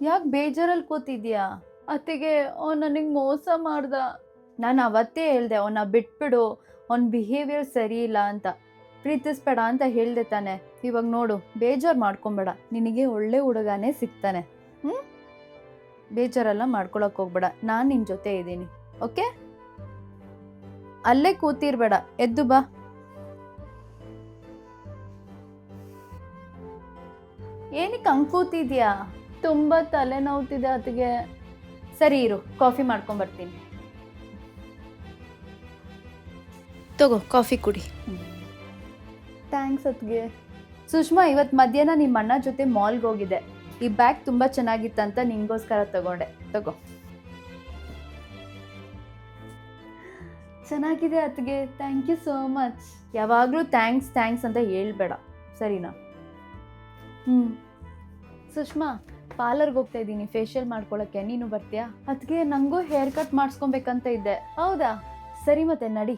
ಯಾಕೆ ಬೇಜಾರಲ್ಲಿ ಕೂತಿದ್ಯಾ? ಅತ್ತಿಗೆ ಅವ್ನು ನನಗೆ ಮೋಸ ಮಾಡ್ದ. ನಾನು ಅವತ್ತೇ ಹೇಳ್ದೆ ಅವನ್ನ ಬಿಟ್ಬಿಡು, ಅವ್ನ ಬಿಹೇವಿಯರ್ ಸರಿ ಇಲ್ಲ ಅಂತ, ಪ್ರೀತಿಸ್ಬೇಡ ಅಂತ ಹೇಳ್ದೆ ತಾನೆ. ಇವಾಗ ನೋಡು, ಬೇಜಾರು ಮಾಡ್ಕೊಬೇಡ, ನಿನಗೆ ಒಳ್ಳೆ ಹುಡುಗನೇ ಸಿಗ್ತಾನೆ. ಬೇಜಾರೆಲ್ಲ ಮಾಡ್ಕೊಳಕ್ ಹೋಗ್ಬೇಡ, ನಾನು ನಿನ್ನ ಜೊತೆ ಇದ್ದೀನಿ. ಓಕೆ, ಅಲ್ಲೇ ಕೂತಿರ್ಬೇಡ, ಎದ್ದು ಬಾ. ಏನಕ್ಕೆ ಹಂಗೆ ಕೂತಿದ್ಯಾ? ತುಂಬ ತಲೆನೋವ್ತಿದೆ ಅತ್ತಿಗೆ. ಸರಿ ಇರು, ಕಾಫಿ ಮಾಡ್ಕೊಂಬರ್ತೀನಿ. ತಗೋ ಕಾಫಿ ಕುಡಿ. ಥ್ಯಾಂಕ್ಸ್ ಅತ್ತಿಗೆ. ಸುಷ್ಮಾ, ಇವತ್ತು ಮಧ್ಯಾಹ್ನ ನಿಮ್ಮ ಅಣ್ಣ ಜೊತೆ ಮಾಲ್ಗೆ ಹೋಗಿದ್ದೆ. ಈ ಬ್ಯಾಗ್ ತುಂಬ ಚೆನ್ನಾಗಿತ್ತಂತ ನಿಂಗೋಸ್ಕರ ತಗೊಂಡೆ. ತಗೋ. ಚೆನ್ನಾಗಿದೆ ಅತ್ತಿಗೆ, ಥ್ಯಾಂಕ್ ಯು ಸೋ ಮಚ್. ಯಾವಾಗಲೂ ಥ್ಯಾಂಕ್ಸ್ ಥ್ಯಾಂಕ್ಸ್ ಅಂತ ಹೇಳ್ಬೇಡ, ಸರಿನಾ? ಸುಷ್ಮಾ, ಪಾರ್ಲರ್ಗೆ ಹೋಗ್ತಾ ಇದ್ದೀನಿ ಫೇಶಿಯಲ್ ಮಾಡ್ಕೊಳಕ್ಕೆ, ನೀನು ಬರ್ತೀಯಾ? ಅದಕ್ಕೆ ನನಗೂ ಹೇರ್ ಕಟ್ ಮಾಡಿಸ್ಕೊಬೇಕಂತ ಇದ್ದೆ. ಹೌದಾ, ಸರಿ ಮತ್ತೆ ನಡಿ.